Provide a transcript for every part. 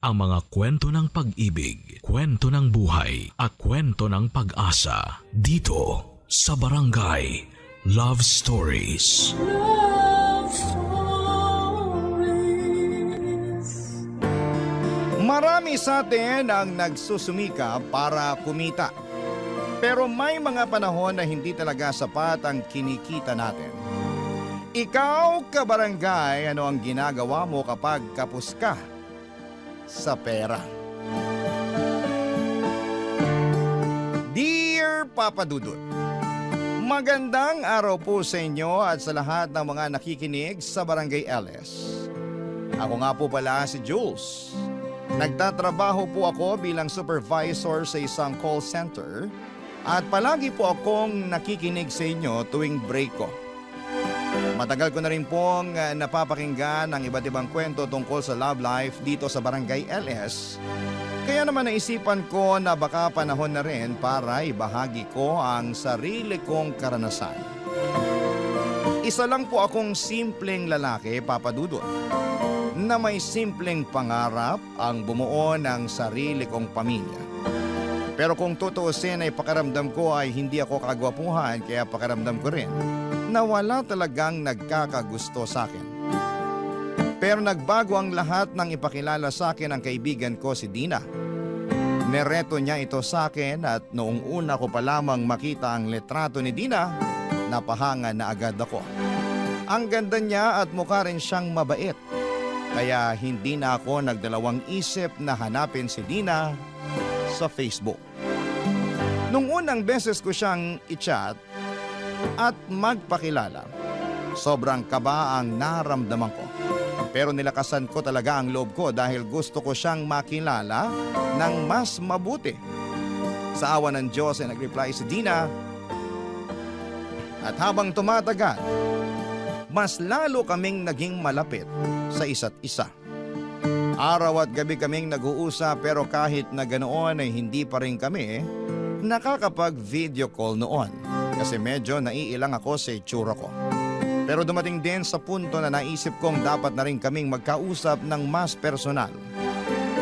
ang mga kwento ng pag-ibig, kwento ng buhay at kwento ng pag-asa dito sa Barangay Love Stories. Love Stories. Marami sa atin ang nagsusumika para kumita. Pero may mga panahon na hindi talaga sapat ang kinikita natin. Ikaw, kabarangay, ano ang ginagawa mo kapag kapos ka sa pera? Dear Papa Dudut, magandang araw po sa inyo at sa lahat ng mga nakikinig sa Barangay LS. Ako nga po pala si Jules. Nagtatrabaho po ako bilang supervisor sa isang call center at palagi po akong nakikinig sa inyo tuwing break ko. Matagal ko na rin pong napapakinggan ang iba't ibang kwento tungkol sa love life dito sa Barangay LS. Kaya naman naisipan ko na baka panahon na rin para ibahagi ko ang sarili kong karanasan. Isa lang po akong simpleng lalaki, Papa Dudut, na may simpleng pangarap ang bumuo ng sarili kong pamilya. Pero kung tutuusin ay pakiramdam ko ay hindi ako kagwapuhan, kaya pakiramdam ko rin na wala talagang nagkakagusto sa akin. Pero nagbago ang lahat nang ipakilala sa akin ang kaibigan ko si Dina. Nereto niya ito sa akin at noong una ko pa lamang makita ang litrato ni Dina, napahanga na agad ako. Ang ganda niya at mukha rin siyang mabait. Kaya hindi na ako nagdalawang isip na hanapin si Dina sa Facebook. Nung unang beses ko siyang i-chat at magpakilala, sobrang kaba ang naramdaman ko. Pero nilakasan ko talaga ang loob ko dahil gusto ko siyang makilala ng mas mabuti. Sa awa ng Diyos ay nag-reply si Dina at habang tumatagal, mas lalo kaming naging malapit sa isa't isa. Araw at gabi kaming nag-uusap pero kahit na ganoon ay hindi pa rin kami nakakapag-video call noon kasi medyo naiilang ako sa itsura ko. Pero dumating din sa punto na naisip kong dapat na rin kaming magkausap ng mas personal.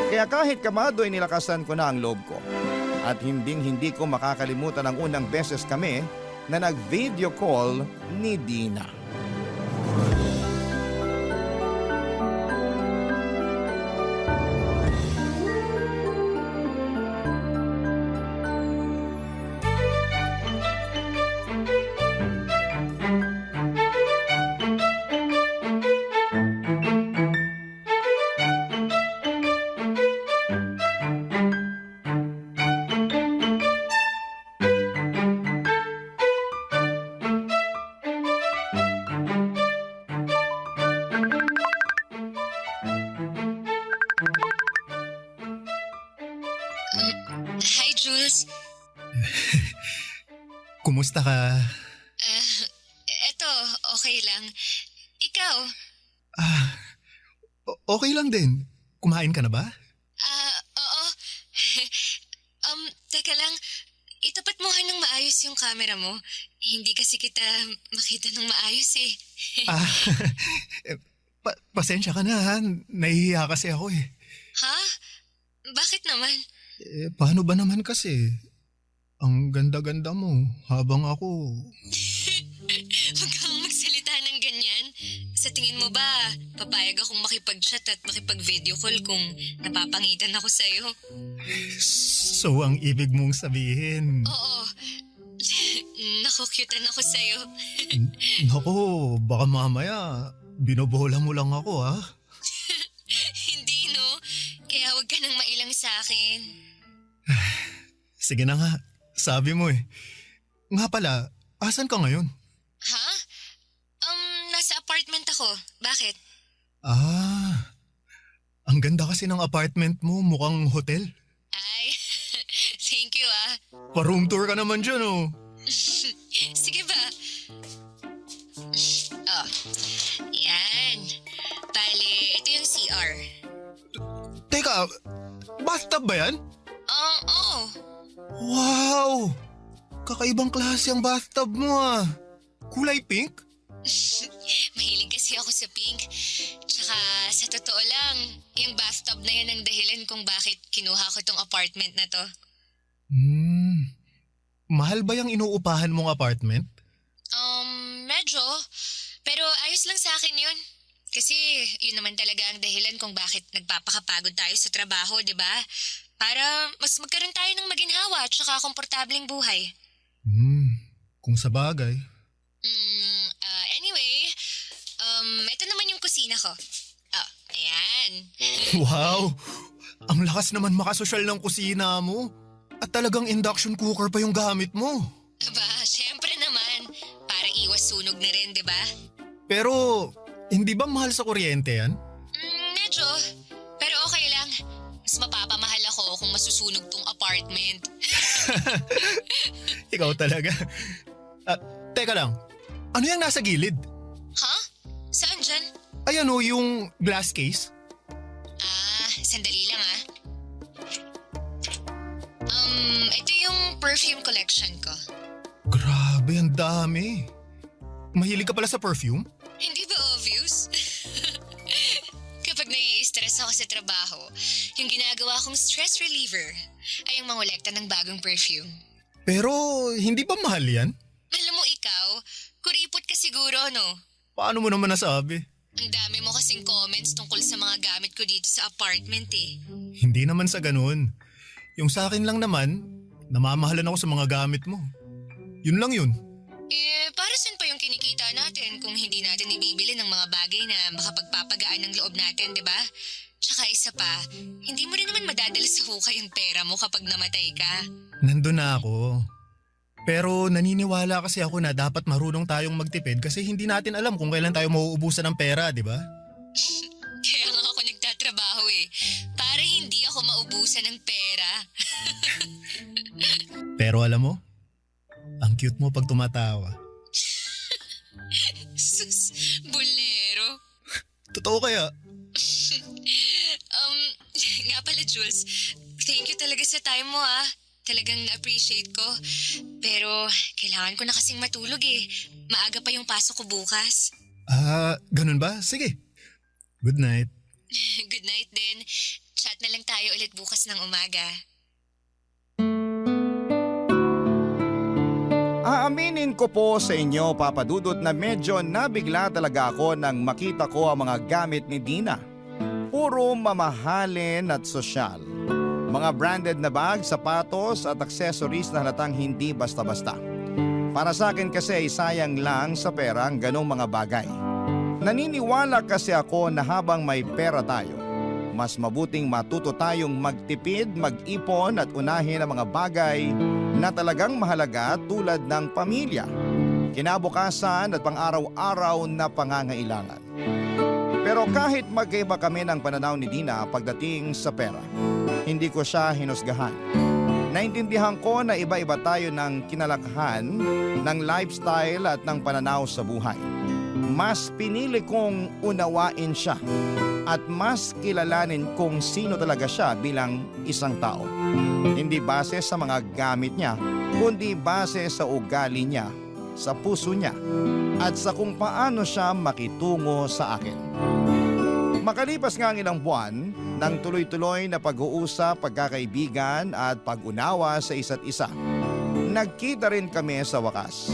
Kaya kahit kamado ay nilakasan ko na ang loob ko. At hindi ko makakalimutan ang unang beses kami na nag-video call ni Dina. Hi, Jules. Kumusta ka? Eto, okay lang. Ikaw? Okay lang din. Kumain ka na ba? Oo. Teka lang. Itapat mo ng maayos yung camera mo. Hindi kasi kita makita ng maayos eh. Pasensya ka na ha. Nahihiya kasi ako eh. Ha? Bakit naman? Paano ba naman kasi? Ang ganda-ganda mo habang ako... Huwag kang magsalita ng ganyan. Sa tingin mo ba, papayag akong makipag-chat at makipag-video call kung napapangitan ako sa'yo? So ang ibig mong sabihin... Oo. Nakukyutan ako sa'yo. Naku, baka mamaya binobola mo lang ako ha? Hindi no. Kaya huwag ka nang mailang sa akin. Sige na nga, sabi mo eh. Nga pala, asan ka ngayon? Ha? Nasa apartment ako. Bakit? Ang ganda kasi ng apartment mo, mukhang hotel. Ay, thank you ah. Pa-room tour ka naman dyan oh. Sige ba? Oh, yan. Bale, ito yung CR. Teka, bathtub ba yan? Oo. Wow! Kakaibang klase ang bathtub mo ah. Kulay pink? Mahilig kasi ako sa pink. Tsaka sa totoo lang, yung bathtub na yan ang dahilan kung bakit kinuha ko tong apartment na to. Mahal ba yung inuupahan mong apartment? Medyo. Pero ayos lang sa akin yun. Kasi yun naman talaga ang dahilan kung bakit nagpapakapagod tayo sa trabaho, di ba? Para mas magkaroon tayo ng maginhawa at saka komportableng buhay. Kung sa bagay. Anyway, ito naman yung kusina ko. Oh, ayan. Wow! Ang lakas naman makasosyal ng kusina mo. At talagang induction cooker pa yung gamit mo. Aba, syempre naman. Para iwas sunog na rin, di ba? Pero, hindi ba mahal sa kuryente yan? Medyo. Pero okay lang. Mas mapapamahal ako kung masusunog tong apartment. Ikaw talaga. Teka lang. Ano yung nasa gilid? Ha? Saan dyan? Ayan o, yung glass case. Sandali lang ah. Ito yung perfume collection ko. Grabe, ang dami. Mahilig ka pala sa perfume? Hindi ba obvious? Kapag nai-stress ako sa trabaho, yung ginagawa kong stress reliever ay yung mangolekta ng bagong perfume. Pero, hindi ba mahal yan? Alam mo ikaw, kuripot ka siguro, no? Paano mo naman nasabi? Ang dami mo kasing comments tungkol sa mga gamit ko dito sa apartment eh. Hindi naman sa ganun. Yung sa akin lang naman, namamahalan ako sa mga gamit mo. Yun lang yun. Para saan pa yung kinikita natin kung hindi natin ibibili ng mga bagay na makapagpapagaan ng loob natin, di ba? Tsaka isa pa, hindi mo rin naman madadala sa hukay yung pera mo kapag namatay ka. Nandun na ako. Pero naniniwala kasi ako na dapat marunong tayong magtipid kasi hindi natin alam kung kailan tayo mauubusan ng pera, di ba? Kaya nga ako nagtatrabaho eh, para hindi ako maubusan ng pera. Pero alam mo, ang cute mo pag tumatawa. Sus, bolero. Totoo kaya? Nga pala Jules, thank you talaga sa time mo ah. Talagang na-appreciate ko. Pero kailangan ko na kasing matulog eh. Maaga pa yung pasok ko bukas. Ganun ba? Sige. Good night. Good night din. Chat na lang tayo ulit bukas ng umaga. Aaminin ko po sa inyo, Papa Dudut, na medyo nabigla talaga ako nang makita ko ang mga gamit ni Dina. Puro mamahalin at sosyal. Mga branded na bag, sapatos at accessories na halatang hindi basta-basta. Para sa akin kasi ay sayang lang sa pera ang ganong mga bagay. Naniniwala kasi ako na habang may pera tayo, mas mabuting matuto tayong magtipid, mag-ipon at unahin ang mga bagay na talagang mahalaga tulad ng pamilya, kinabukasan at pang-araw-araw na pangangailangan. Pero kahit magkaiba kami ng pananaw ni Dina pagdating sa pera, hindi ko siya hinusgahan. Naintindihan ko na iba-iba tayo ng kinalakhan, ng lifestyle at ng pananaw sa buhay. Mas pinili kong unawain siya at mas kilalanin kung sino talaga siya bilang isang tao. Hindi base sa mga gamit niya, kundi base sa ugali niya, sa puso niya, at sa kung paano siya makitungo sa akin. Makalipas nga ang ilang buwan, ng tuloy-tuloy na pag-uusap, pagkakaibigan at pag-unawa sa isa't isa, nagkita rin kami sa wakas.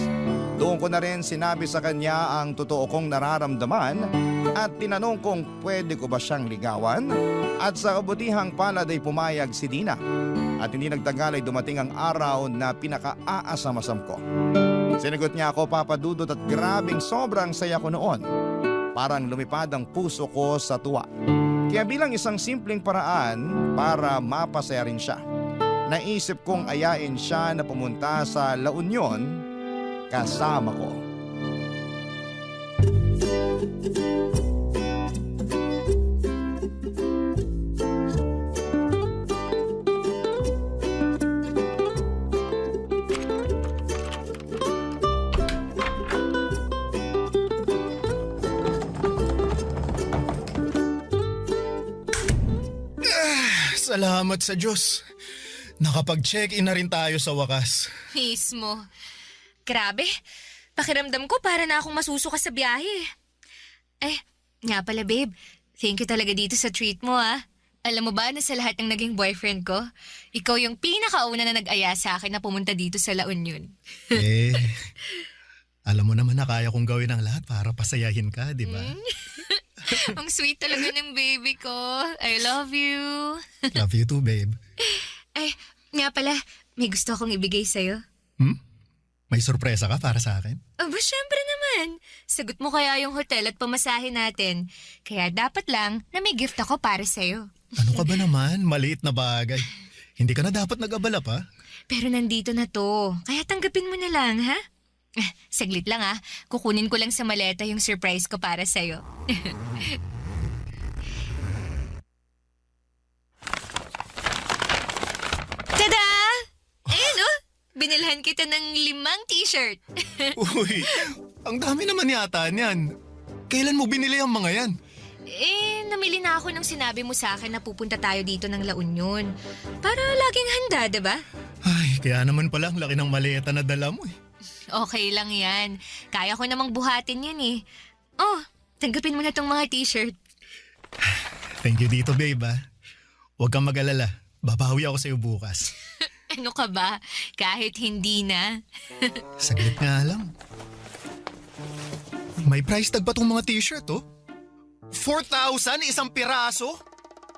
Doon ko na rin sinabi sa kanya ang totoo kong nararamdaman at tinanong kung pwede ko ba siyang ligawan, at sa kabutihang palad ay pumayag si Dina. At hindi nagtagal ay dumating ang araw na pinaka-aasam-asam ko. Sinagot niya ako, Papa Dudut, at grabing sobrang saya ko noon. Parang lumipad ang puso ko sa tuwa. Kaya bilang isang simpleng paraan para mapasaya rin siya, naisip kong ayain siya na pumunta sa La Union kasama ko. Salamat sa Diyos. Nakapag-check-in na rin tayo sa wakas. Mismo. Grabe, Pakiramdam ko para na akong masusuka sa biyahe. Nga pala babe, thank you talaga dito sa treat mo ah. Alam mo ba na sa lahat ng naging boyfriend ko, ikaw yung pinakauna na nag-aya sa akin na pumunta dito sa La Union. Alam mo naman na kaya kong gawin ang lahat para pasayahin ka, di ba? Ang sweet talaga ng baby ko. I love you. Love you too, babe. Nga pala, may gusto akong ibigay sa'yo. May sorpresa ka para sa akin? Aba, syempre naman. Sagot mo kaya yung hotel at pamasahe natin. Kaya dapat lang na may gift ako para sa'yo. Ano ka ba naman? Maliit na bagay. Hindi ka na dapat nag-abala pa. Pero nandito na to. Kaya tanggapin mo na lang, ha? Saglit lang ah. Kukunin ko lang sa maleta yung surprise ko para sa'yo. Tada! Ayun oh! Binilhan kita ng 5 t-shirt. Uy, ang dami naman yata niyan. Kailan mo binili ang mga yan? Namili na ako nung sinabi mo sa akin na pupunta tayo dito ng La Union. Para laging handa, diba? Ay, kaya naman pala ang laki ng maleta na dala mo eh. Okay lang yan. Kaya ko namang buhatin yan eh. Oh, tanggapin mo na tong mga t-shirt. Thank you dito, babe ah. Huwag kang mag-alala. Babawi ako sa'yo bukas. Ano ka ba? Kahit hindi na. Saglit nga lang. May price tag pa tong mga t-shirt oh. 4,000 isang piraso?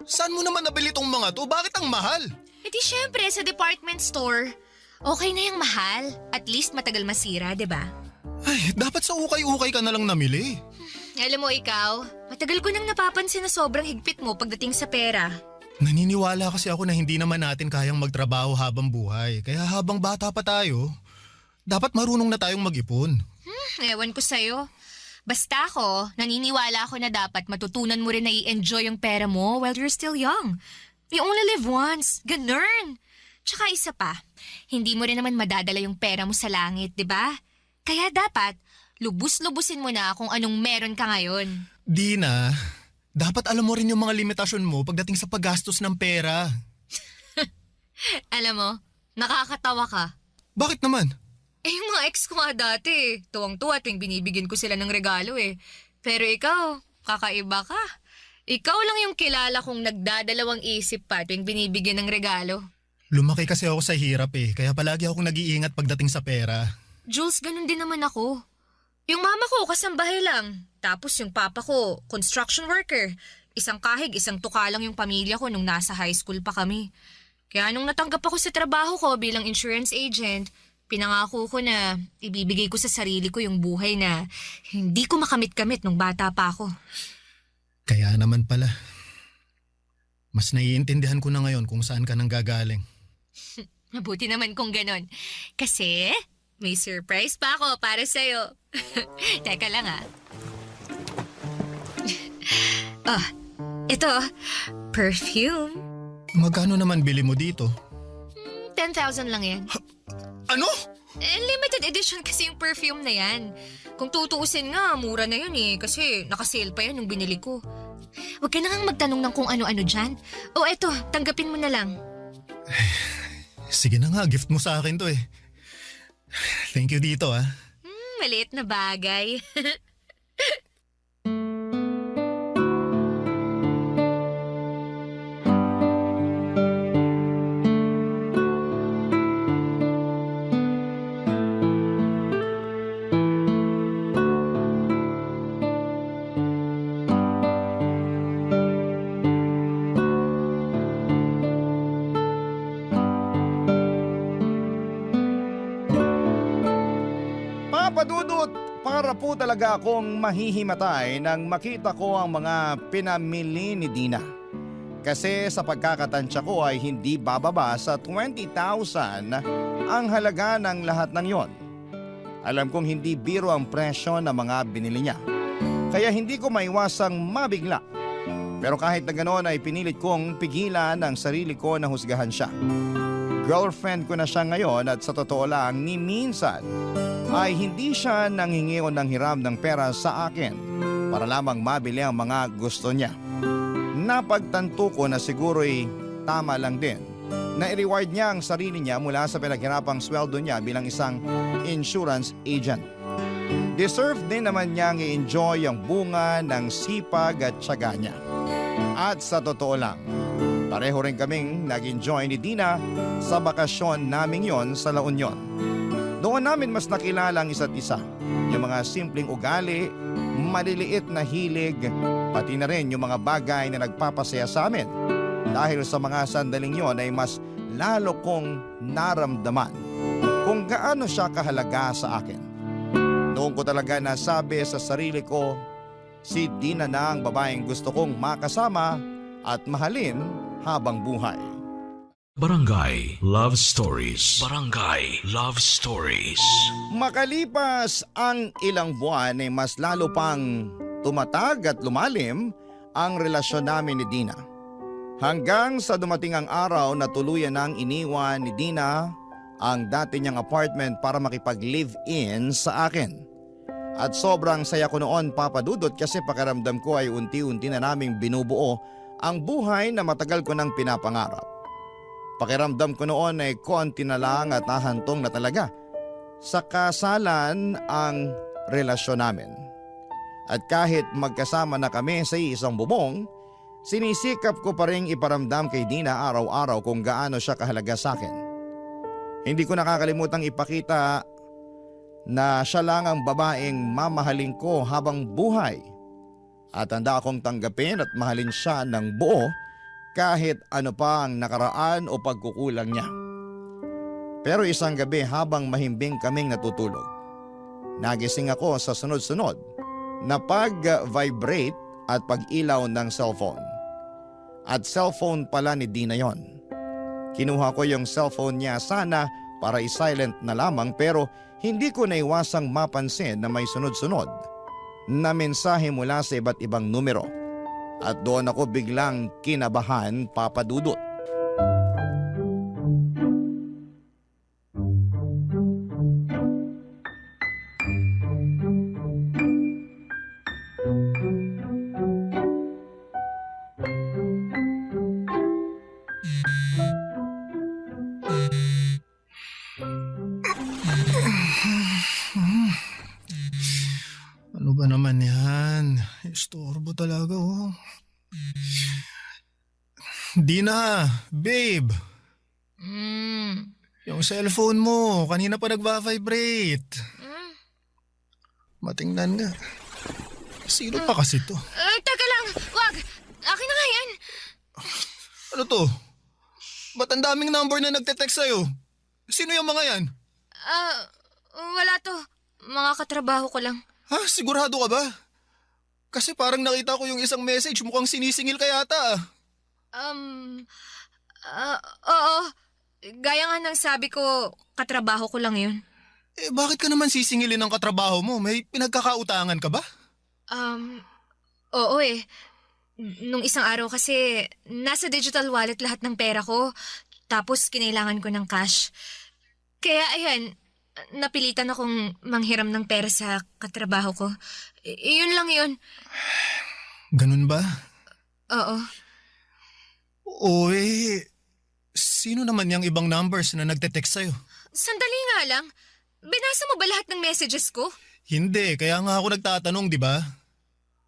Saan mo naman nabili tong mga to? Bakit ang mahal? Di syempre sa department store. Okay na yung mahal. At least matagal masira, diba? Ay, dapat sa ukay-ukay ka na lang namili. Alam mo ikaw, matagal ko nang napapansin na sobrang higpit mo pagdating sa pera. Naniniwala kasi ako na hindi naman natin kayang magtrabaho habang buhay. Kaya habang bata pa tayo, dapat marunong na tayong mag-ipon. Ewan ko sa'yo. Basta ako, naniniwala ako na dapat matutunan mo rin na i-enjoy yung pera mo while you're still young. You only live once. Ganun. Tsaka isa pa, hindi mo rin naman madadala yung pera mo sa langit, di ba? Kaya dapat, lubus-lubusin mo na kung anong meron ka ngayon. Dina, dapat alam mo rin yung mga limitasyon mo pagdating sa paggastos ng pera. Alam mo, nakakatawa ka. Bakit naman? Yung mga ex ko nga dati, tuwang-tuwa tuwing binibigyan ko sila ng regalo eh. Pero ikaw, kakaiba ka. Ikaw lang yung kilala kong nagdadalawang isip pa tuwing binibigyan ng regalo. Lumaki kasi ako sa hirap eh, kaya palagi akong nag-iingat pagdating sa pera. Jules, ganun din naman ako. Yung mama ko, kasambahay lang. Tapos yung papa ko, construction worker. Isang kahig, isang tuka lang yung pamilya ko nung nasa high school pa kami. Kaya nung natanggap ako sa trabaho ko bilang insurance agent, pinangako ko na ibibigay ko sa sarili ko yung buhay na hindi ko makamit-kamit nung bata pa ako. Kaya naman pala. Mas naiintindihan ko na ngayon kung saan ka nang gagaling. Mabuti naman kung ganon. Kasi may surprise pa ako para sa'yo. Teka lang ah. Ito, perfume. Magkano naman bili mo dito? 10,000 lang yan. Ano? Limited edition kasi yung perfume na yan. Kung tutuusin nga, mura na yun eh. Kasi nakasale pa yan nung binili ko. Huwag ka na ngang magtanong ng kung ano-ano dyan. O eto, tanggapin mo na lang. Sige na nga, gift mo sa akin to eh. Thank you dito ah. Maliit na bagay. Papadudot, para po talaga akong mahihimatay nang makita ko ang mga pinamili ni Dina. Kasi sa pagkakatansya ko ay hindi bababa sa 20,000 ang halaga ng lahat ng yon. Alam kong hindi biro ang presyo ng mga binili niya. Kaya hindi ko maiwasang mabigla. Pero kahit na ganoon ay pinilit kong pigilan ang sarili ko na husgahan siya. Girlfriend ko na siya ngayon at sa totoo lang ni minsan ay hindi siya nanghingi o nanghiram ng pera sa akin para lamang mabili ang mga gusto niya. Napagtanto ko na siguro'y tama lang din na i-reward niya ang sarili niya mula sa pinaghirapang sweldo niya bilang isang insurance agent. Deserve din naman niyang i-enjoy ang bunga ng sipag at tiyaga niya. At sa totoo lang, pareho rin kaming nag-enjoy ni Dina sa bakasyon naming yon sa La Union. Doon namin mas nakilala ang isa't isa. Yung mga simpleng ugali, maliliit na hilig, pati na rin yung mga bagay na nagpapasaya sa amin. Dahil sa mga sandaling yon ay mas lalo kong naramdaman kung gaano siya kahalaga sa akin. Noon ko talaga nasabi sa sarili ko, si Dina na ang babaeng gusto kong makasama at mahalin habang buhay. Barangay Love Stories. Barangay Love Stories. Makalipas ang ilang buwan ay mas lalo pang tumatag at lumalim ang relasyon namin ni Dina. Hanggang sa dumating ang araw na tuluyan nang iniwan ni Dina ang dati niyang apartment para makipag-live-in sa akin. At sobrang saya ko noon, Papa Dudut, kasi pakiramdam ko ay unti-unti na naming binubuo ang buhay na matagal ko nang pinapangarap. Pakiramdam ko noon ay konti na lang at nahantong na talaga sa kasalan ang relasyon namin. At kahit magkasama na kami sa isang bubong, sinisikap ko pa rin iparamdam kay Dina araw-araw kung gaano siya kahalaga sa akin. Hindi ko nakakalimutang ipakita na siya lang ang babaeng mamahalin ko habang buhay. At handa akong tanggapin at mahalin siya ng buo kahit ano pa ang nakaraan o pagkukulang niya. Pero isang gabi habang mahimbing kaming natutulog, nagising ako sa sunod-sunod na pag-vibrate at pag-ilaw ng cellphone. At cellphone pala ni Dina yon. Kinuha ko yung cellphone niya sana para i-silent na lamang, pero hindi ko naiwasang mapansin na may sunod-sunod na mensahe mula sa iba't ibang numero. At doon ako biglang kinabahan, Papa Dudut. Ano ba naman yan? Istorbo talaga oh. Dina, babe. Yung cellphone mo, kanina pa nagva-vibrate. Matingnan nga. Sino pa kasi to? Teka lang, wag. Akin na nga yan. Ano to? Ba't ang daming number na nagte-text sa'yo? Sino yung mga yan? Wala to. Mga katrabaho ko lang. Ha? Sigurado ka ba? Kasi parang nakita ko yung isang message, mukhang sinisingil ka yata. Oo. Gaya nga ng sabi ko, katrabaho ko lang yun. Eh bakit ka naman sisingilin ng katrabaho mo? May pinagkakautangan ka ba? Oo eh. Nung isang araw kasi, nasa digital wallet lahat ng pera ko. Tapos kinailangan ko ng cash. Kaya ayan, napilitan akong manghiram ng pera sa katrabaho ko. Yun lang yun. Ganun ba? Oo. Oo eh. Sino naman yung ibang numbers na nagte-text sa'yo? Sandali nga lang. Binasa mo ba lahat ng messages ko? Hindi, kaya nga ako nagtatanong, di ba?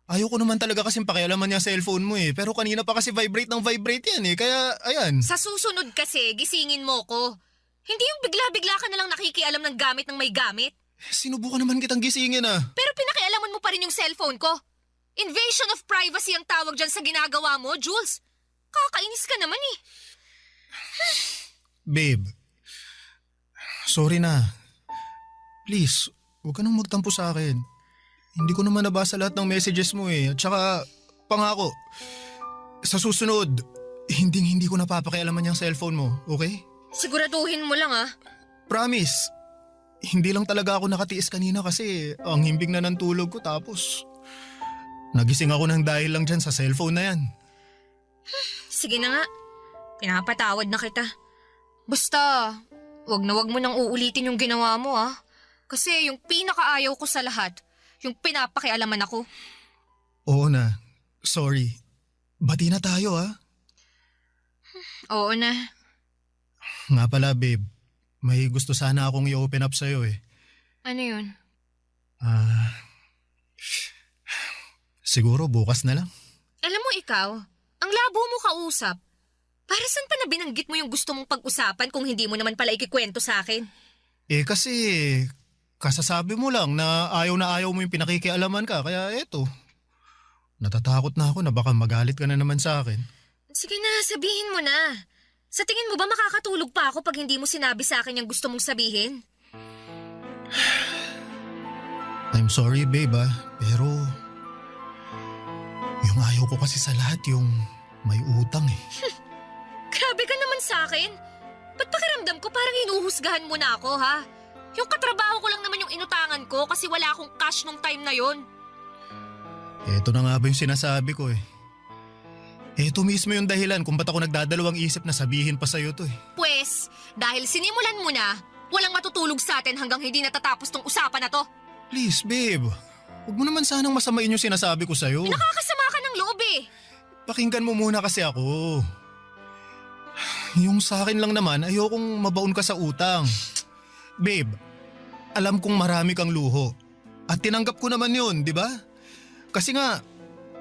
Ayoko naman talaga kasing pakialaman yung cellphone mo eh. Pero kanina pa kasi vibrate ng vibrate yan eh. Kaya, ayan. Sa susunod kasi, gisingin mo ko. Hindi yung bigla-bigla ka nalang nakikialam ng gamit ng may gamit. Sinubukan naman kitang gisingin ah. Pero pinakialaman mo pa rin yung cellphone ko. Invasion of privacy ang tawag dyan sa ginagawa mo, Jules. Kakainis ka naman eh. Babe, sorry na. Please, huwag ka nang magtampo sa akin. Hindi ko naman nabasa lahat ng messages mo eh. At saka, pangako, sa susunod, hindi ko napapakialaman yung cellphone mo, okay? Siguraduhin mo lang ah. Promise. Hindi lang talaga ako nakatiis kanina kasi ang himbing na ng tulog ko tapos nagising ako ng dahil lang dyan sa cellphone na yan. Sige na nga. Pinapatawad na kita. Basta, wag na wag mo nang uulitin yung ginawa mo ah. Kasi yung pinakaayaw ko sa lahat, yung pinapakialaman ako. Oo na. Sorry. Bati na tayo ah. Oo na. Nga pala babe, may gusto sana akong i-open up sa'yo eh. Ano yun? Siguro bukas na lang. Alam mo ikaw, ang labo mo kausap. Para saan pa na binanggit mo yung gusto mong pag-usapan kung hindi mo naman pala ikikwento sa akin? Kasi kasasabi mo lang na ayaw mo yung pinakikialaman ka, kaya eto. Natatakot na ako na baka magalit ka na naman sa akin. Sige na, sabihin mo na. Sa tingin mo ba makakatulog pa ako pag hindi mo sinabi sa akin yung gusto mong sabihin? I'm sorry babe pero yung ayaw ko kasi sa lahat yung may utang eh. Grabe ka naman sa akin. Ba't pakiramdam ko parang hinuhusgahan mo na ako, ha? Yung katrabaho ko lang naman yung inutangan ko kasi wala akong cash nung time na yon. Eto na nga ba yung sinasabi ko eh. Eto mismo yung dahilan kung ba't ako nagdadalawang isip na sabihin pa sa'yo to eh. Pwes, dahil sinimulan mo na, walang matutulog sa atin hanggang hindi natatapos tong usapan na to. Please babe, huwag mo naman sanang masamain yung sinasabi ko sa'yo. Nakakasama ka ng loob eh. Pakinggan mo muna kasi ako. Yung sa akin lang naman, ayokong mabaon ka sa utang. Babe, alam kong marami kang luho. At tinanggap ko naman yun, di ba? Kasi nga,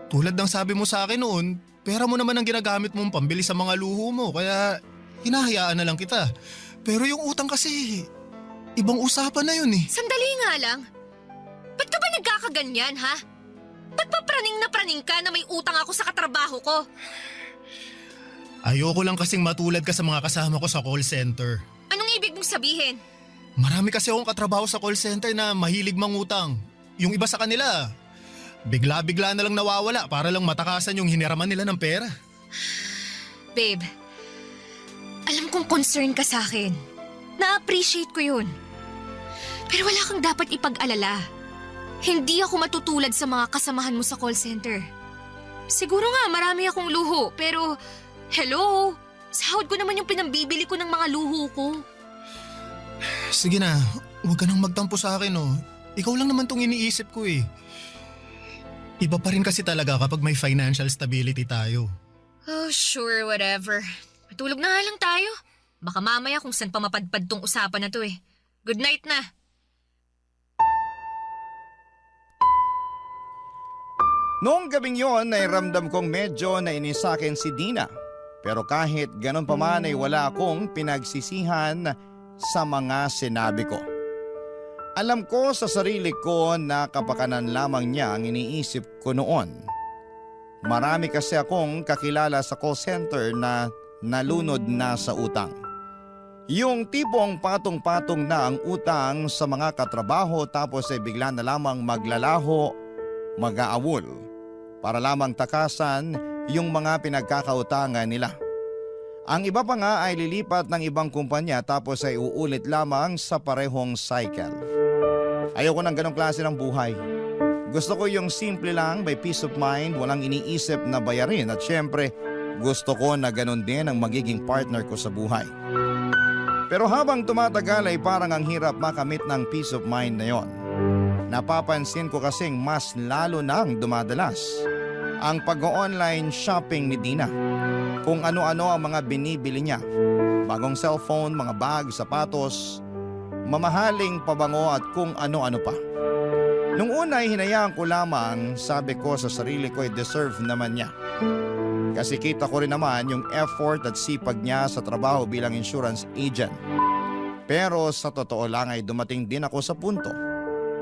tulad ng sabi mo sa akin noon, pera mo naman ang ginagamit mong pambili sa mga luho mo. Kaya hinahayaan na lang kita. Pero yung utang kasi, ibang usapan na yun eh. Sandali nga lang. Ba't ka ba nagkakaganyan, ha? Ba't pa praning na praning ka na may utang ako sa katrabaho ko? Ayoko lang kasing matulad ka sa mga kasama ko sa call center. Anong ibig mong sabihin? Marami kasi akong katrabaho sa call center na mahilig mangutang. Yung iba sa kanila, bigla-bigla na lang nawawala para lang matakasan yung hiniraman nila ng pera. Babe, alam kong concern ka sa akin. Na-appreciate ko yun. Pero wala kang dapat ipag-alala. Hindi ako matutulad sa mga kasamahan mo sa call center. Siguro nga marami akong luho, pero hello, sahod ko naman yung pinambibili ko ng mga luho ko. Sige na, huwag ka nang magtampo sa akin oh. Ikaw lang naman tong iniisip ko eh. Iba pa rin kasi talaga kapag may financial stability tayo. Oh, sure, whatever. Matulog na nga lang tayo. Baka mamaya kung saan pa mapadpad tong usapan na to eh. Good night na. Noong gabing yon ay ramdam kong medyo nainis sa akin si Dina. Pero kahit ganun pa man ay wala akong pinagsisihan sa mga sinabi ko. Alam ko sa sarili ko na kapakanan lamang niya ang iniisip ko noon. Marami kasi akong kakilala sa call center na nalunod na sa utang. Yung tipong patong-patong na ang utang sa mga katrabaho tapos ay bigla na lamang maglalaho, mag-aawol para lamang takasan yung mga pinagkakautangan nila. Ang iba pa nga ay lilipat ng ibang kumpanya tapos ay uulit lamang sa parehong cycle. Ayoko ng ganong klase ng buhay. Gusto ko yung simple lang, may peace of mind, walang iniisip na bayarin at syempre gusto ko na ganon din ang magiging partner ko sa buhay. Pero habang tumatagal ay parang ang hirap makamit ng peace of mind na yon. Napapansin ko kasing mas lalo nang dumadalas ang pag-online shopping ni Dina. Kung ano-ano ang mga binibili niya. Bagong cellphone, mga bag, sapatos, mamahaling pabango at kung ano-ano pa. Nung una ay hinayaan ko lamang, sabi ko sa sarili ko ay deserve naman niya. Kasi kita ko rin naman yung effort at sipag niya sa trabaho bilang insurance agent. Pero sa totoo lang ay dumating din ako sa punto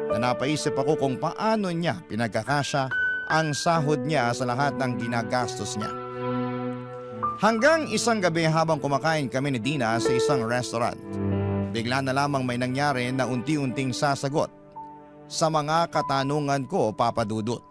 na napaisip ako kung paano niya pinagkakasya ang sahod niya sa lahat ng ginagastos niya. Hanggang isang gabi habang kumakain kami ni Dina sa isang restaurant, bigla na lamang may nangyari na unti-unting sasagot sa mga katanungan ko, Papa Dudut.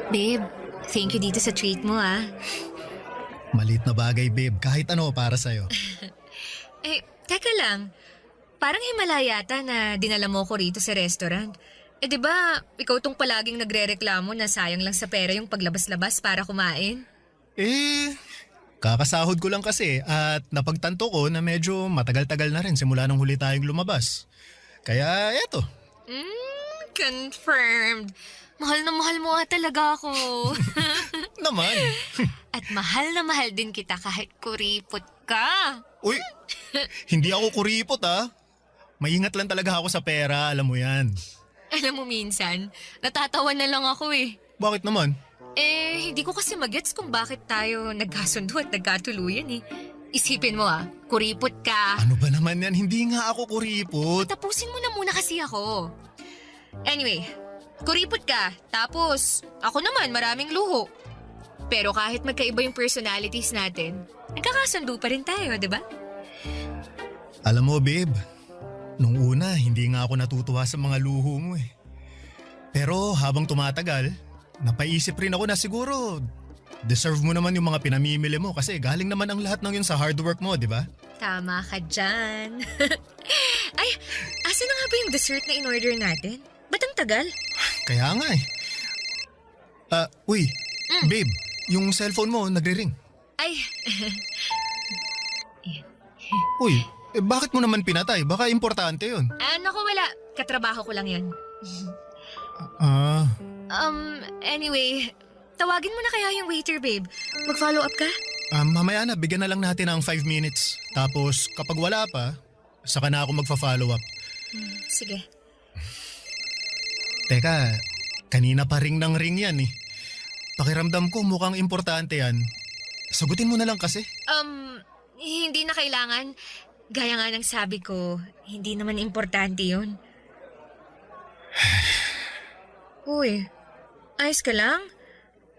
Babe, thank you dito sa treat mo ah. Maliit na bagay babe, kahit ano para sa'yo. Teka lang. Parang himala yata na dinala mo ko rito sa restaurant. Di ba, ikaw tong palaging nagre-reklamo na sayang lang sa pera yung paglabas-labas para kumain? Kakasahod ko lang kasi at napagtanto ko na medyo matagal-tagal na rin simula nung huli tayong lumabas. Kaya eto. Confirmed. Mahal na mahal mo nga talaga ako. Naman. At mahal na mahal din kita kahit kuripot ka. Uy, hindi ako kuripot Maingat lang talaga ako sa pera, alam mo yan. Alam mo minsan, natatawa na lang ako eh. Bakit naman? Hindi ko kasi magets kung bakit tayo nagkasundo at nagkatuluyan eh. Isipin mo kuripot ka. Ano ba naman yan? Hindi nga ako kuripot. Tapusin mo na muna kasi ako. Anyway, kuripot ka. Tapos, ako naman maraming luho. Pero kahit magkaiba yung personalities natin, nagkakasundo pa rin tayo, di ba? Alam mo, babe, nung una, hindi nga ako natutuwa sa mga luho mo eh. Pero habang tumatagal, napaisip rin ako na siguro deserve mo naman yung mga pinamimili mo kasi galing naman ang lahat ng yun sa hard work mo, di ba? Tama ka dyan. Ay, asa na nga ba yung dessert na in-order natin? Ba't ang tagal? Kaya nga eh. Uy, babe, yung cellphone mo nagre-ring. Ay, Uy, bakit mo naman pinatay? Baka importante yun. naku wala. Katrabaho ko lang yan. Anyway, tawagin mo na kaya yung waiter, babe. Mag-follow up ka? Mamaya na, bigyan na lang natin ng 5 minutes. Tapos kapag wala pa, saka na ako magfa-follow up. Sige. Teka, kanina pa ring ng ring yan eh. Pakiramdam ko mukhang importante yan. Sagutin mo na lang kasi. Hindi na kailangan. Gaya nga ng sabi ko, hindi naman importante yun. Uy, ayos ka lang?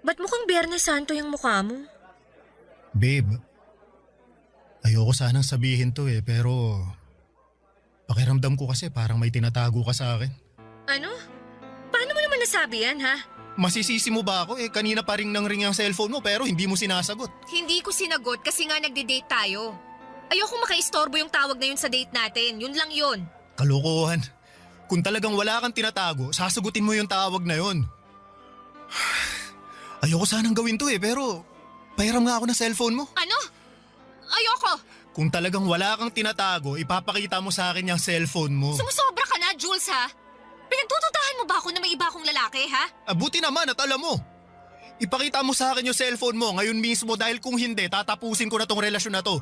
Ba't mukhang Biyernes Santo yung mukha mo? Babe, ayoko sanang sabihin to eh, pero pakiramdam ko kasi parang may tinatago ka sa akin. Ano? Paano mo naman nasabi yan, ha? Masisisi mo ba ako eh? Kanina pa ring nang ring ang cellphone mo pero hindi mo sinasagot. Hindi ko sinagot kasi nga nagde-date tayo. Ayokong makaistorbo yung tawag na yun sa date natin. Yun lang yun. Kalokohan. Kung talagang wala kang tinatago, sasagutin mo yung tawag na yun. Ayoko sanang gawin to eh, pero pahiram nga ako ng cellphone mo. Ano? Ayoko. Kung talagang wala kang tinatago, ipapakita mo sa akin yung cellphone mo. Sumusobra ka na, Jules, ha? Pinagtutudahan mo ba ako na may iba akong lalaki, ha? Buti naman at alam mo. Ipakita mo sa akin yung cellphone mo ngayon mismo dahil kung hindi, tatapusin ko na tong relasyon na to.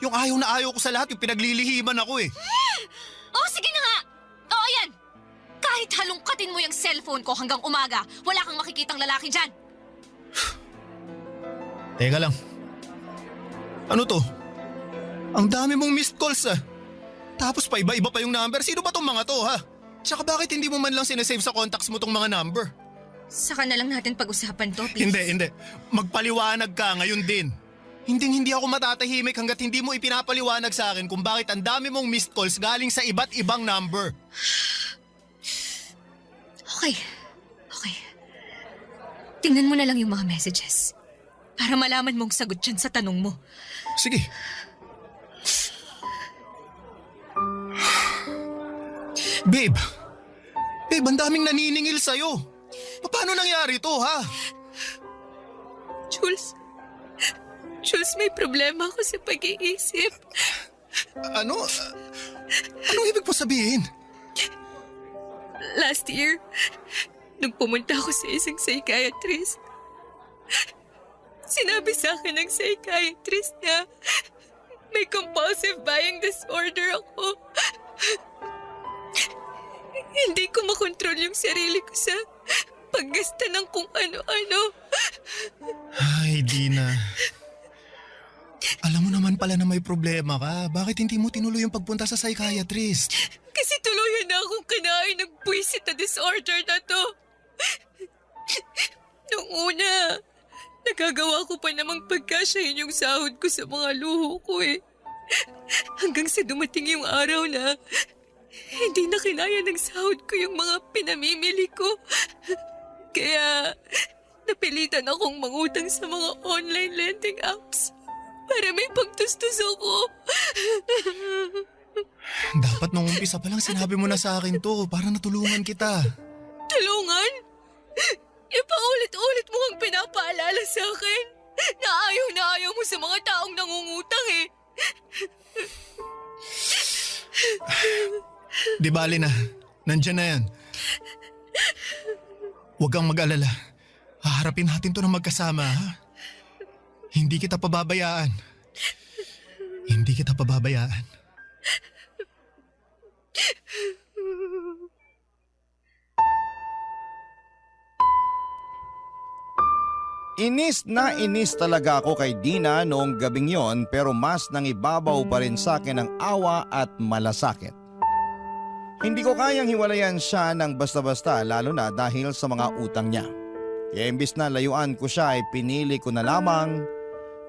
Yung ayaw na ayaw ko sa lahat, yung pinaglilihiman ako eh. Oh, sige na nga. Oo, yan. Kahit halongkatin mo yung cellphone ko hanggang umaga, wala kang makikitang lalaki dyan. Teka lang. Ano to? Ang dami mong missed calls Tapos pa iba-iba pa yung number. Sino ba tong mga to ha? Tsaka bakit hindi mo man lang sinesave sa contacts mo tong mga number? Saka na lang natin pag-usapan to, please. Hindi. Magpaliwanag ka ngayon din. Hindi ako matatahimik hanggat hindi mo ipinapaliwanag sa akin kung bakit ang dami mong missed calls galing sa iba't ibang number. Okay. Tingnan mo na lang yung mga messages. Para malaman mong sagot dyan sa tanong mo. Sige. Babe, ang daming naniningil sa'yo. Paano nangyari to, ha? Jules, may problema ako sa pag-iisip. Ano? Anong ibig mo sabihin? Last year, nung pumunta ako sa isang psychiatrist, sinabi sa akin ng psychiatrist na may compulsive buying disorder ako. Hindi ko makontrol yung sarili ko sa paggasta ng kung ano-ano. Ay, Dina. Alam mo naman pala na may problema ka. Bakit hindi mo tinuloy yung pagpunta sa psychiatrist? Kasi tuluyan na akong kinain ng buwisit na disorder na to. Nung una, nagagawa ko pa namang pagkasyahin yung sahod ko sa mga luho ko eh. Hanggang sa dumating yung araw na hindi na kinaya ng sahod ko yung mga pinamimili ko. Kaya napilitan akong mangutang sa mga online lending apps para may pagtustos ako. Dapat nung umpisa pa lang sinabi mo na sa akin to para natulungan kita. Tulungan? Ipaulit-ulit mo ang pinapaalala sa akin na ayaw mo sa mga taong nangungutang eh. Di bali na. Nandyan na yan. Huwag kang mag-alala. Haharapin natin to ng magkasama, ha? Hindi kita pababayaan. Hindi kita pababayaan. Inis na inis talaga ako kay Dina noong gabing yon, pero mas nangibabaw pa rin sa akin ang awa at malasakit. Hindi ko kayang hiwalayan siya ng basta-basta, lalo na dahil sa mga utang niya. Kaya imbis na layuan ko siya ay pinili ko na lamang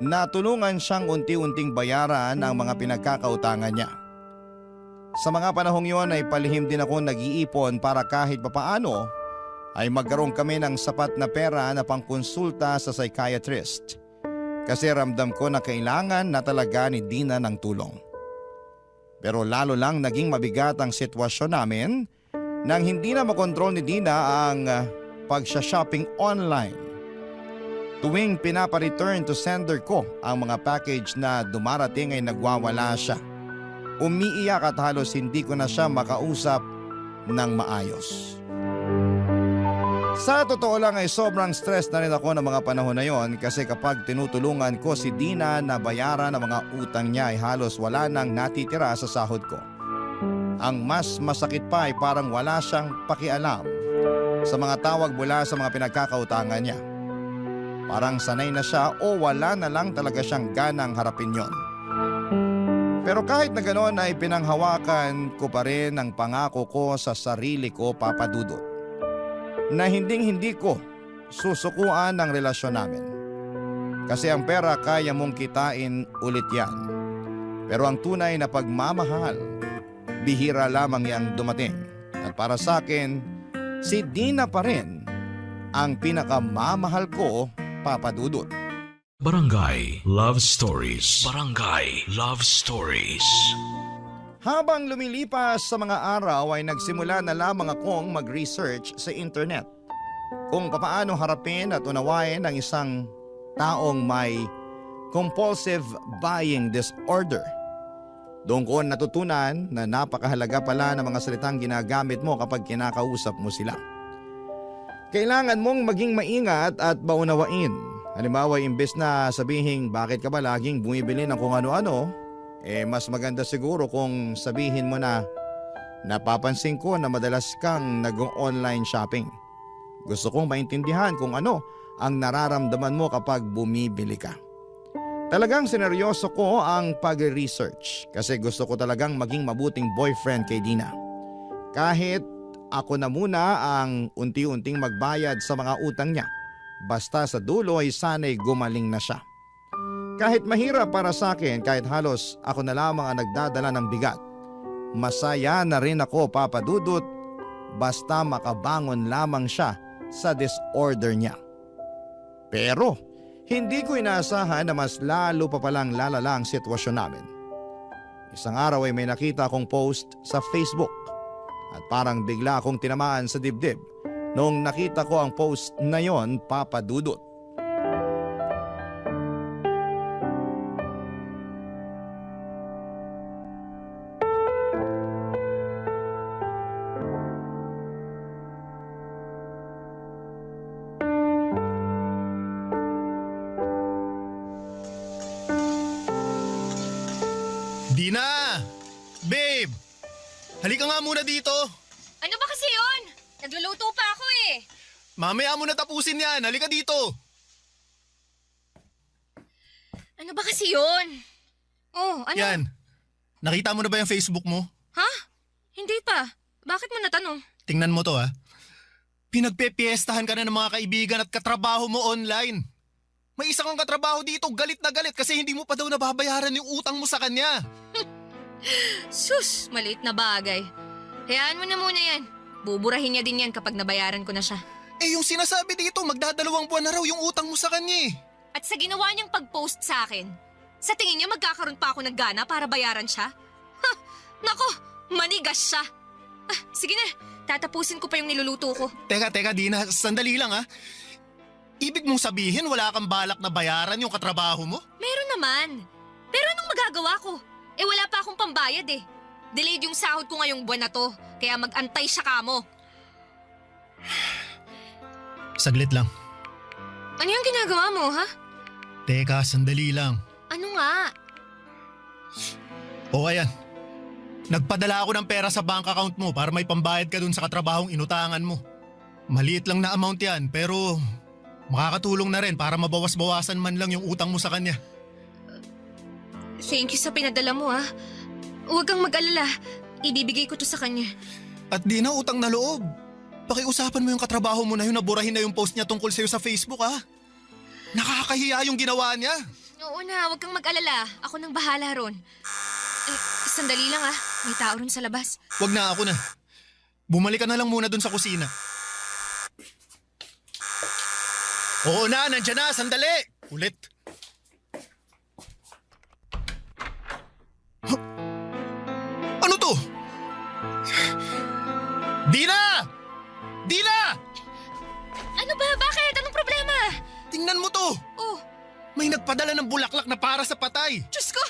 na tulungan siyang unti-unting bayaran ang mga pinagkakautangan niya. Sa mga panahong yon ay palihim din ako nag-iipon para kahit papaano ay magkaroon kami ng sapat na pera na pangkonsulta sa psychiatrist. Kasi ramdam ko na kailangan na talaga ni Dina ng tulong. Pero lalo lang naging mabigat ang sitwasyon namin nang hindi na makontrol ni Dina ang pagsha-shopping online. Tuwing pinapa-return to sender ko ang mga package na dumarating ay nagwawala siya. Umiiyak at halos hindi ko na siya makausap ng maayos. Sa totoo lang ay sobrang stress na rin ako ng mga panahon na yon kasi kapag tinutulungan ko si Dina na bayaran ang mga utang niya ay halos wala nang natitira sa sahod ko. Ang mas masakit pa ay parang wala siyang pakialam sa mga tawag mula sa mga pinagkakautangan niya. Parang sanay na siya o wala na lang talaga siyang ganang harapin yon. Pero kahit na ganoon ay pinanghawakan ko pa rin ang pangako ko sa sarili ko, Papa Dudut, na hindi ko susukuan ang relasyon namin. Kasi ang pera kaya mong kitain ulit yan. Pero ang tunay na pagmamahal, bihira lamang yang dumating. At para sa akin, si Dina pa rin ang pinakamamahal ko, Papa Dudut. Barangay Love Stories. Barangay Love Stories. Habang lumilipas sa mga araw ay nagsimula na lamang akong mag-research sa internet kung papaano harapin at unawain ang isang taong may compulsive buying disorder. Doon ko natutunan na napakahalaga pala ng mga salitang ginagamit mo kapag kinakausap mo sila. Kailangan mong maging maingat at maunawain. Halimbawa, imbes na sabihin bakit ka ba laging bumibili ng kung ano-ano, mas maganda siguro kung sabihin mo na napapansin ko na madalas kang nag-online shopping. Gusto kong maintindihan kung ano ang nararamdaman mo kapag bumibili ka. Talagang sineryoso ko ang pag-research kasi gusto ko talagang maging mabuting boyfriend kay Dina. Kahit ako na muna ang unti-unting magbayad sa mga utang niya, basta sa dulo ay sana'y gumaling na siya. Kahit mahirap para sa akin, kahit halos ako na lamang ang nagdadala ng bigat, masaya na rin ako, Papa Dudut, basta makabangon lamang siya sa disorder niya. Pero hindi ko inaasahan na mas lalo pa palang lalala ang sitwasyon namin. Isang araw ay may nakita akong post sa Facebook at parang bigla akong tinamaan sa dibdib noong nakita ko ang post na yon, Papa Dudut. Dina! Babe! Halika nga muna dito. Ano ba kasi yun? Nagluluto pa ako eh. Mamaya mo na tapusin yan. Halika dito. Ano ba kasi yun? Oh, ano? Yan. Nakita mo na ba yung Facebook mo? Ha? Hindi pa. Bakit mo natanong? Tingnan mo to, ha. Pinagpepiestahan ka na ng mga kaibigan at katrabaho mo online. May isang kang katrabaho dito galit na galit kasi hindi mo pa daw nababayaran yung utang mo sa kanya. Sus, maliit na bagay. Hayaan mo na muna yan. Buburahin niya din yan kapag nabayaran ko na siya. Eh yung sinasabi dito, magdadalawang buwan na raw yung utang mo sa kanya eh. At sa ginawa niyang pag-post sa akin, sa tingin niya magkakaroon pa ako ng gana para bayaran siya? Ha! Nako, manigas siya. Ah, sige na, tatapusin ko pa yung niluluto ko. Teka Dina, sandali lang ha. Ibig mong sabihin wala kang balak na bayaran yung katrabaho mo? Meron naman. Pero anong magagawa ko? Eh wala pa akong pambayad eh. Delayed yung sahod ko ngayong buwan na to. Kaya mag-antay siya kamo. Saglit lang. Ano yung ginagawa mo, ha? Teka, sandali lang. Ano nga? O ayan. Nagpadala ako ng pera sa bank account mo para may pambayad ka dun sa katrabahong inutangan mo. Maliit lang na amount yan pero makakatulong na rin para mabawas-bawasan man lang yung utang mo sa kanya. Thank you sa pinadala mo, ha? Huwag kang mag-alala. Ibibigay ko to sa kanya. At di na utang na loob. Pakiusapan mo yung katrabaho mo na yun na burahin na yung post niya tungkol sa'yo sa Facebook, ha? Nakakahiya yung ginawa niya. Oo na, huwag kang mag-alala. Ako nang bahala ron. Sandali lang, ha? May tao ron sa labas. Wag na, ako na. Bumalik ka na lang muna dun sa kusina. Oo na, nandyan na, sandali. Ulit. Huh? Ano to? Dina! Dina! Ano ba? Bakit? Anong problema? Tingnan mo to. Oh, May nagpadala ng bulaklak na para sa patay. Diyos ko!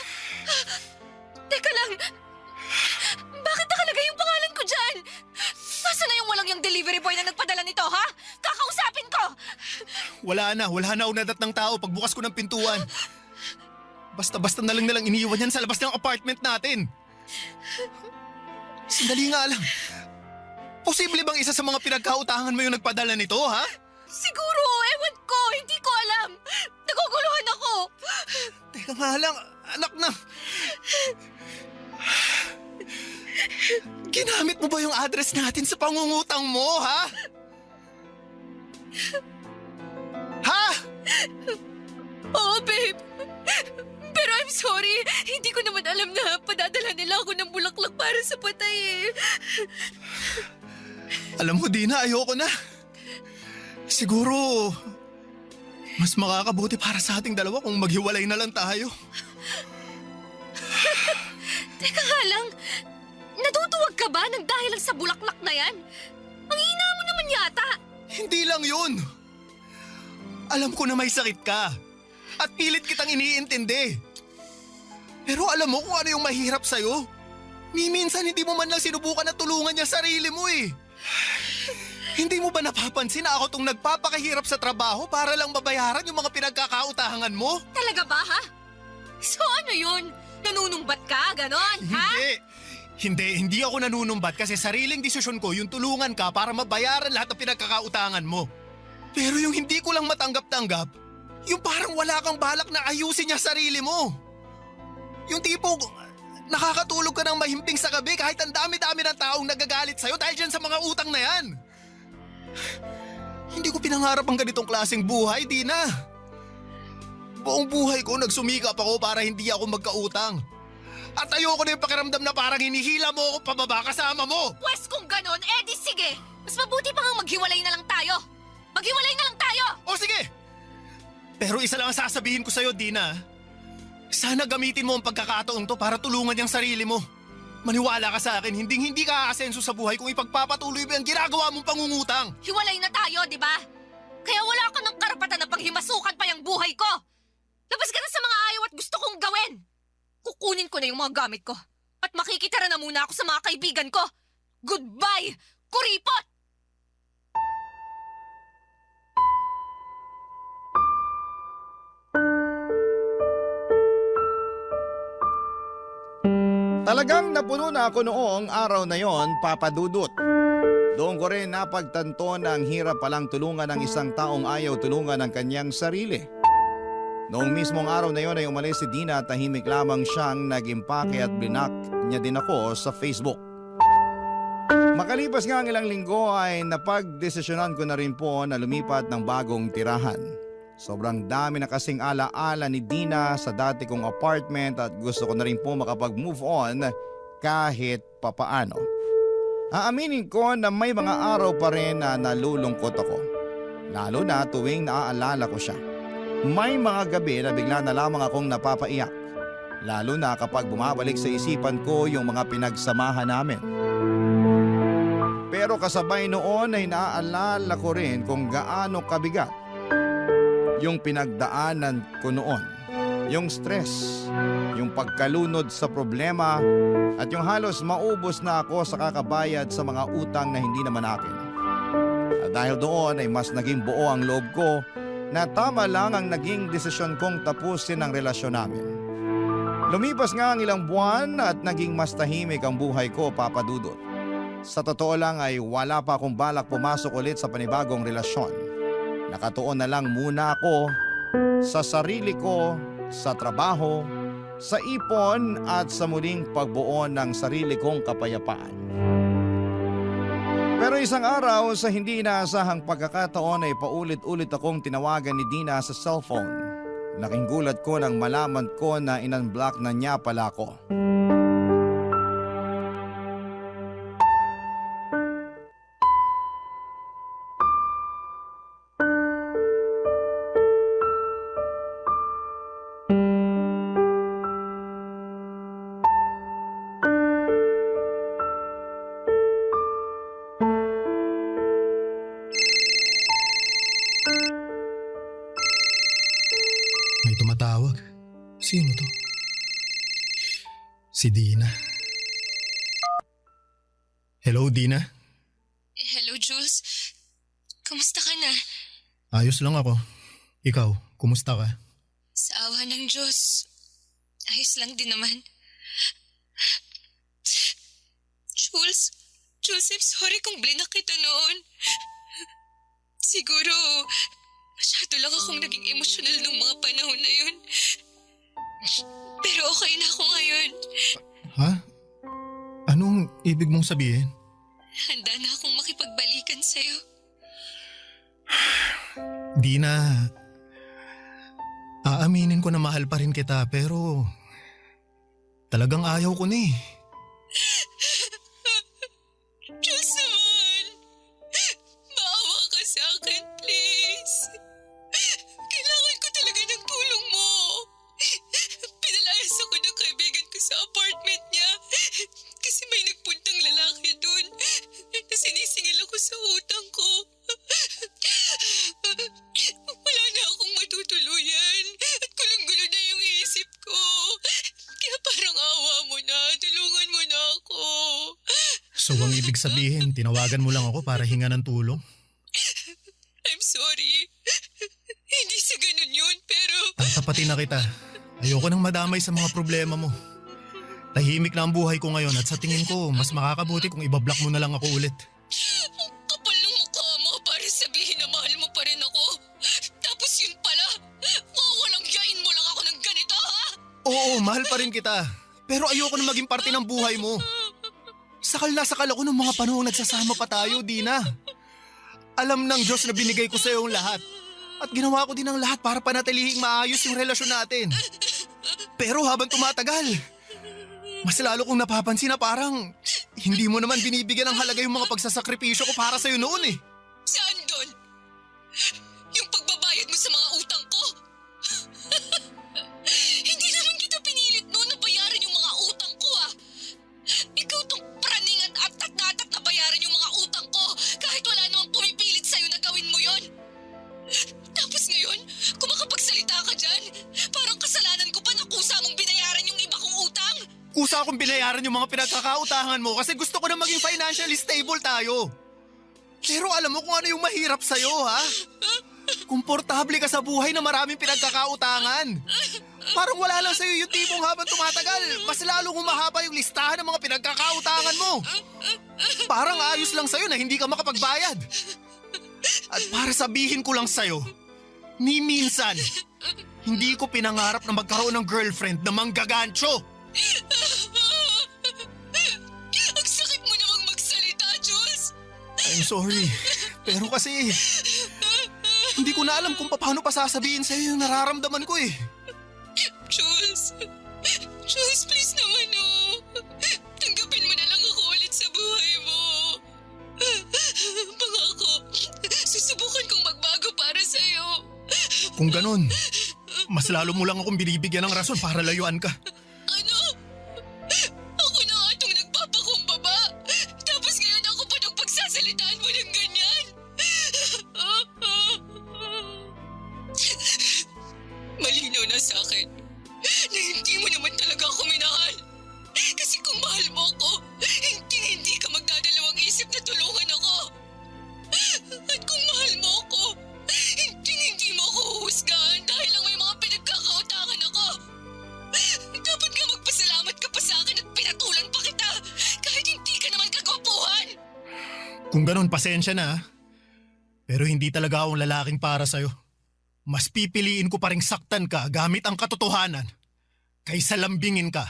Teka lang. Bakit nakalagay yung pangalan ko dyan? Nasaan na yung walang yung delivery boy na nagpadala nito, ha? Kakausapin ko! Wala na unadat ng tao pagbukas ko ng pintuan. Basta-basta na lang nilang iniiwan yan sa labas ng apartment natin. Sandali nga lang. Posible bang isa sa mga pinagkautangan mo yung nagpadala nito, ha? Siguro, ewan ko. Hindi ko alam. Naguguluhan ako. Teka nga lang, anak na. Ginamit mo ba yung address natin sa pangungutang mo, ha? Ha? Oo, babe. Pero I'm sorry. Hindi ko naman alam na padadala nila ako ng bulaklak para sa patay, eh. Alam mo, Dina, ayoko na. Siguro, mas makakabuti para sa ating dalawa kung maghiwalay na lang tayo. Teka nga lang. Natutuwag ka ba nang dahil lang sa bulaklak na yan? Ang hina mo naman yata. Hindi lang yun. Alam ko na may sakit ka. At pilit kitang iniintindi. Pero alam mo kung ano yung mahirap sa'yo? Minsan hindi mo man lang sinubukan na tulungan niya sarili mo eh. Hindi mo ba napapansin na ako tong nagpapakahirap sa trabaho para lang mabayaran yung mga pinagkakautangan mo? Talaga ba, ha? So ano yun? Nanunumbat ka, ganon, ha? Hindi ako nanunumbat kasi sariling desisyon ko yung tulungan ka para mabayaran lahat ng pinagkakautangan mo. Pero yung hindi ko lang matanggap-tanggap, yung parang wala kang balak na ayusin niya sarili mo. Yung tipo, nakakatulog ka ng mahimping sa gabi kahit ang dami-dami ng taong nagagalit sa'yo dahil dyan sa mga utang na yan. Hindi ko pinangarap ang ganitong klaseng buhay, Dina. Buong buhay ko nagsumikap ako para hindi ako magkautang. At ayoko na yung pakiramdam na parang hinihila mo ako pababa kasama mo. Pwes kung ganon, edi sige. Mas mabuti pa nga maghiwalay na lang tayo. Maghiwalay na lang tayo! O sige! Pero isa lang ang sasabihin ko sa'yo, Dina. Sana gamitin mo ang pagkakataon to para tulungan yung sarili mo. Maniwala ka sa akin, hindi ka aasenso sa buhay kung ipagpapatuloy mo ang ginagawa mong pangungutang. Hiwalay na tayo, di ba? Kaya wala ka ng karapatan na paghimasukan pa yung buhay ko. Labas ka na sa mga ayaw at gusto kong gawin. Kukunin ko na yung mga gamit ko. At makikitira na muna ako sa mga kaibigan ko. Goodbye, kuripot! Talagang napuno na ako noong araw na yon, Papa Dudut. Doon ko rin napagtanto na ang hirap palang tulungan ng isang taong ayaw tulungan ng kanyang sarili. Noong mismong araw na yon ay umalis si Dina at tahimik lamang siyang nag-impake at blinak niya din ako sa Facebook. Makalipas nga ang ilang linggo ay napagdesisyonan ko na rin po na lumipat ng bagong tirahan. Sobrang dami na kasing alaala ni Dina sa dati kong apartment at gusto ko na rin po makapag-move on kahit papaano. Aaminin ko na may mga araw pa rin na nalulungkot ako. Lalo na tuwing naaalala ko siya. May mga gabi na bigla na lamang akong napapaiyak. Lalo na kapag bumabalik sa isipan ko yung mga pinagsamahan namin. Pero kasabay noon ay naaalala ko rin kung gaano kabigat yung pinagdaanan ko noon yung stress, yung pagkalunod sa problema, at yung halos maubos na ako sa kakabayad sa mga utang na hindi naman akin. At dahil doon ay mas naging buo ang loob ko na tama lang ang naging desisyon kong tapusin ang relasyon namin. Lumipas nga ang ilang buwan at naging mas tahimik ang buhay ko, Papa Dudut. Sa totoo lang ay wala pa akong balak pumasok ulit sa panibagong relasyon. Nakatuon na lang muna ako sa sarili ko, sa trabaho, sa ipon at sa muling pagbuo ng sarili kong kapayapaan. Pero isang araw sa hindi inaasahang pagkakataon ay paulit-ulit akong tinawagan ni Dina sa cellphone. Laking gulat ko nang malaman ko na in-unblock na niya pala ako. May tumatawag. Sino to? Si Dina. Hello, Dina. Hello, Jules. Kumusta ka na? Ayos lang ako. Ikaw, kumusta ka? Sa awa ng Diyos. Ayos lang din naman. Jules, I'm sorry kung blinak kita noon. Siguro, masyado lang akong naging emosyonal nung mga panahon na yun. Pero okay na ako ngayon. Ha? Anong ibig mong sabihin? Handa na akong makipagbalikan sa'yo. Dina, aaminin ko na mahal pa rin kita pero talagang ayaw ko na eh. Jules naman, maawa ka sa akin, please. Kailangan ko talaga ng tulong mo. Pinalayas ako ng kaibigan ko sa apartment niya kasi may nagpuntang lalaki dun na sinisingil ako sa utang ko. Wala na akong matutuluyan at gulong-gulo na yung isip ko. Kaya parang awa mo na, tulungan mo na ako. So ang ibig sabihin, tinawagan mo lang ako para hinga ng tulong? I'm sorry. Hindi sa ganun yun, pero... Tatapatin na kita. Ayoko nang madamay sa mga problema mo. Tahimik na ang buhay ko ngayon at sa tingin ko, mas makakabuti kung ibablock mo na lang ako ulit. Ang kapal ng mukha mo para sabihin na mahal mo pa rin ako. Tapos yun pala, wawalang yain mo lang ako ng ganito, ha? Oo, mahal pa rin kita. Pero ayoko na maging parte ng buhay mo. Sakal na sakal ako ng mga panahong nagsasama pa tayo, Dina. Alam ng Diyos na binigay ko sa iyo ang lahat. At ginawa ko din ang lahat para panatilihing maayos yung relasyon natin. Pero habang tumatagal, mas lalo kong napapansin na parang hindi mo naman binibigyan ng halaga yung mga pagsasakripisyo ko para sa'yo noon eh. Saan doon? Yung pagbabayad mo sa mga utang ko? Hindi naman kita pinilit noon na bayaran yung mga utang ko, ha? Ikaw tong praning at atat na bayaran yung mga utang ko kahit wala namang pumipilit sa'yo na gawin mo yon. Tapos ngayon, kung makapagsalita ka dyan, parang kasalanan ko pa na kusa mong binayaran yung iba kong utang. Kusa akong binayaran yung mga pinagkakautangan mo kasi gusto ko na maging financially stable tayo. Pero alam mo kung ano yung mahirap sa'yo, ha? Komportable ka sa buhay na maraming pinagkakautangan. Parang wala lang sa'yo yung tipong habang tumatagal, mas lalong humahaba yung listahan ng mga pinagkakautangan mo. Parang ayos lang sa'yo na hindi ka makapagbayad. At para sabihin ko lang sa'yo, ni minsan, hindi ko pinangarap na magkaroon ng girlfriend na manggagancho. Ang sakit mo namang magsalita, Jules. I'm sorry, pero kasi hindi ko na alam kung paano pa sasabihin sa'yo yung nararamdaman ko eh. Jules, please naman, oh. Tanggapin mo na lang ako ulit sa buhay mo. Pangako, susubukan kong magbago para sa'yo. Kung ganun, mas lalo mo lang akong binibigyan ng rason para layuan ka. Ano? Ako na nga itong nagpapakumbaba. Tapos ngayon ako pa nung pagsasalitaan mo ng ganyan. Malinaw na sa akin. na hindi mo naman talaga ako minahal. Kasi kung mahal mo ako, hindi ka magdadalawang isip na tulungan ako. At kung mahal mo ako, hindi mo ako huhusgahan dahil lang may mga pinagkakautangan ako. Dapat nga magpasalamat ka pa sa akin at pinatulan pa kita kahit hindi ka naman kagwapuhan. Kung ganun, pasensya na. Pero hindi talaga akong lalaking para sa'yo. Mas pipiliin ko pa ring saktan ka gamit ang katotohanan kaysa lambingin ka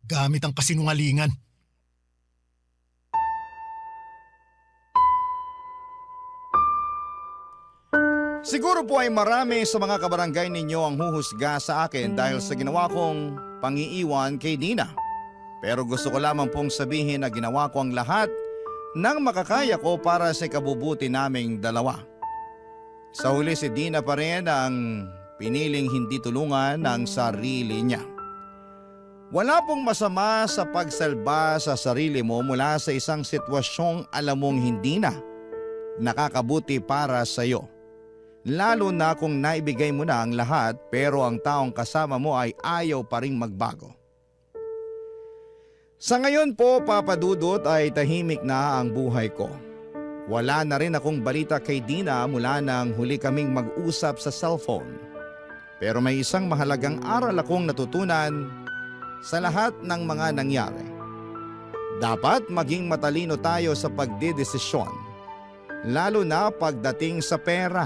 gamit ang kasinungalingan. Siguro po ay marami sa mga kabarangay ninyo ang huhusga sa akin dahil sa ginawa kong pangiiwan kay Dina. Pero gusto ko lamang pong sabihin na ginawa ko ang lahat ng makakaya ko para sa ikabubuti naming dalawa. Sa huli si Dina pa rin ang piniling hindi tulungan ng sarili niya. Wala pong masama sa pagsalba sa sarili mo mula sa isang sitwasyong alam mong hindi na nakakabuti para sa iyo. Lalo na kung naibigay mo na ang lahat pero ang taong kasama mo ay ayaw pa ring magbago. Sa ngayon po, Papa Dudut, ay tahimik na ang buhay ko. Wala na rin akong balita kay Dina mula nang huli kaming mag-usap sa cellphone. Pero may isang mahalagang aral akong natutunan sa lahat ng mga nangyari. Dapat maging matalino tayo sa pagdedesisyon, lalo na pagdating sa pera.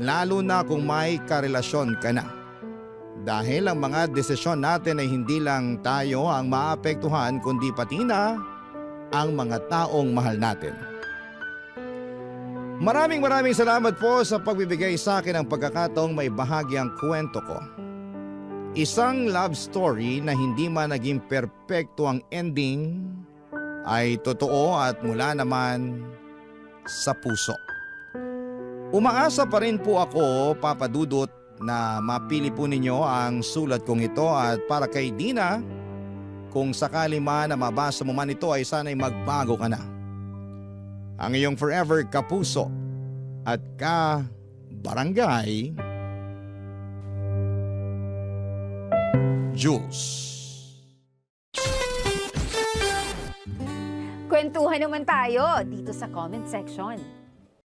Lalo na kung may karelasyon ka na. Dahil ang mga desisyon natin ay hindi lang tayo ang maapektuhan kundi pati na ang mga taong mahal natin. Maraming salamat po sa pagbibigay sa akin ng pagkakataong may bahagi ang kwento ko. Isang love story na hindi man naging perpekto ang ending ay totoo at mula naman sa puso. Umaasa pa rin po ako, Papa Dudut, na mapili po ninyo ang sulat kong ito at para kay Dina, kung sakali man na mabasa mo man ito ay sana'y magbago ka na. Ang iyong forever kapuso at ka-barangay, Jules. Kwentuhan naman tayo dito sa comment section.